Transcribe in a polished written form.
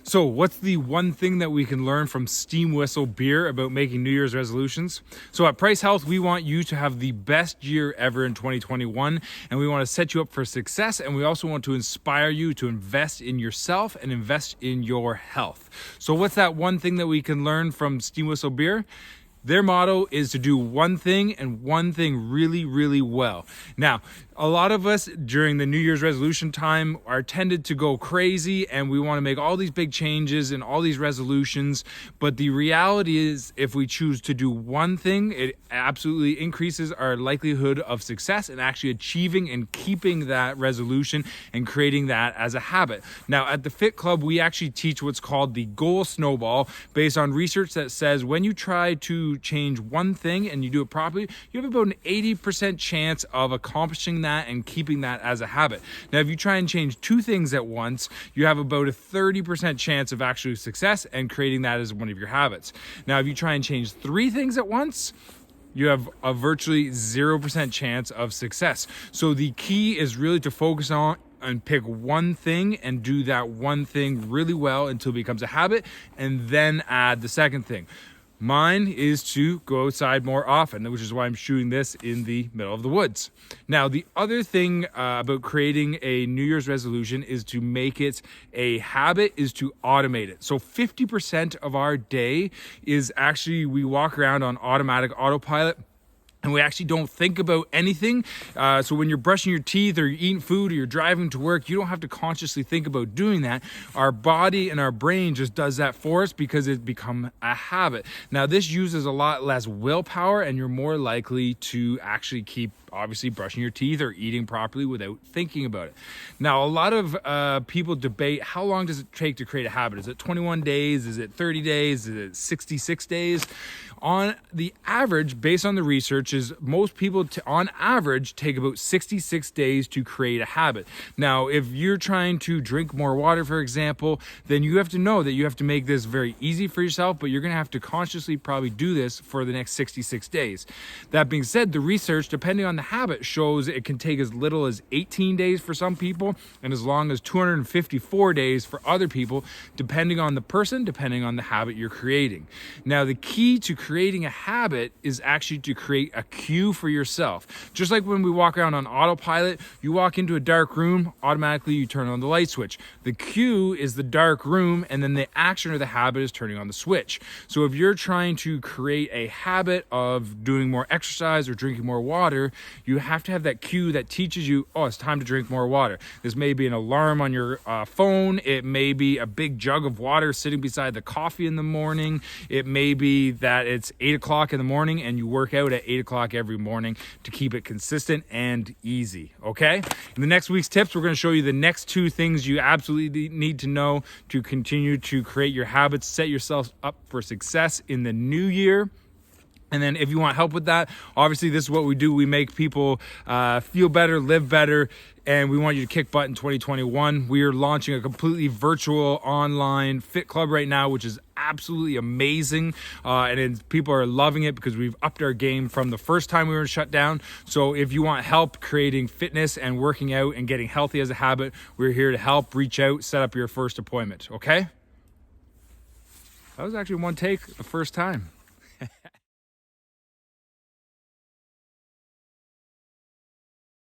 So what's the one thing that we can learn from Steam Whistle Beer about making New Year's resolutions? So at Price Health, we want you to have the best year ever in 2021, and we want to set you up for success, and we also want to inspire you to invest in yourself and invest in your health. So what's that one thing that we can learn from Steam Whistle Beer? Their motto is to do one thing and one thing really, really well. Now, a lot of us during the New Year's resolution time are tended to go crazy and we want to make all these big changes and all these resolutions. But the reality is, if we choose to do one thing, it absolutely increases our likelihood of success and actually achieving and keeping that resolution and creating that as a habit. Now, at the Fit Club, we actually teach what's called the goal snowball, based on research that says when you try to change one thing and you do it properly, you have about an 80% chance of accomplishing that and keeping that as a habit. Now, if you try and change two things at once, you have about a 30% chance of actual success and creating that as one of your habits. Now, if you try and change three things at once, you have a virtually 0% chance of success. So the key is really to focus on and pick one thing and do that one thing really well until it becomes a habit, and then add the second thing. Mine is to go outside more often, which is why I'm shooting this in the middle of the woods. Now, the other thing about creating a New Year's resolution is to make it a habit, is to automate it. So 50% of our day is actually, we walk around on automatic autopilot, and we actually don't think about anything. So when you're brushing your teeth or you're eating food or you're driving to work, you don't have to consciously think about doing that. Our body and our brain just does that for us because it's become a habit. Now, this uses a lot less willpower, and you're more likely to actually keep obviously brushing your teeth or eating properly without thinking about it. Now, a lot of people debate, how long does it take to create a habit? Is it 21 days? Is it 30 days? Is it 66 days? On the average, based on the research, is most people on average take about 66 days to create a habit. Now, if you're trying to drink more water, for example, then you have to know that you have to make this very easy for yourself, but you're going to have to consciously probably do this for the next 66 days. That being said, the research, depending on the habit, shows it can take as little as 18 days for some people and as long as 254 days for other people, depending on the person, depending on the habit you're creating. Now, the key to creating a habit is actually to create a cue for yourself. Just like when we walk around on autopilot, you walk into a dark room, automatically you turn on the light switch. The cue is the dark room, and then the action or the habit is turning on the switch. So if you're trying to create a habit of doing more exercise or drinking more water, you have to have that cue that teaches you, oh, it's time to drink more water. This may be an alarm on your phone. It may be a big jug of water sitting beside the coffee in the morning. It may be that it's 8 o'clock in the morning and you work out at 8 o'clock every morning to keep it consistent and easy, okay? In the next week's tips, we're going to show you the next two things you absolutely need to know to continue to create your habits, set yourself up for success in the new year. And then if you want help with that, obviously this is what we do. We make people feel better, live better, and we want you to kick butt in 2021. We are launching a completely virtual online fit club right now, which is absolutely amazing. People are loving it because we've upped our game from the first time we were shut down. So if you want help creating fitness and working out and getting healthy as a habit, we're here to help. Reach out, set up your first appointment, okay? That was actually one take the first time.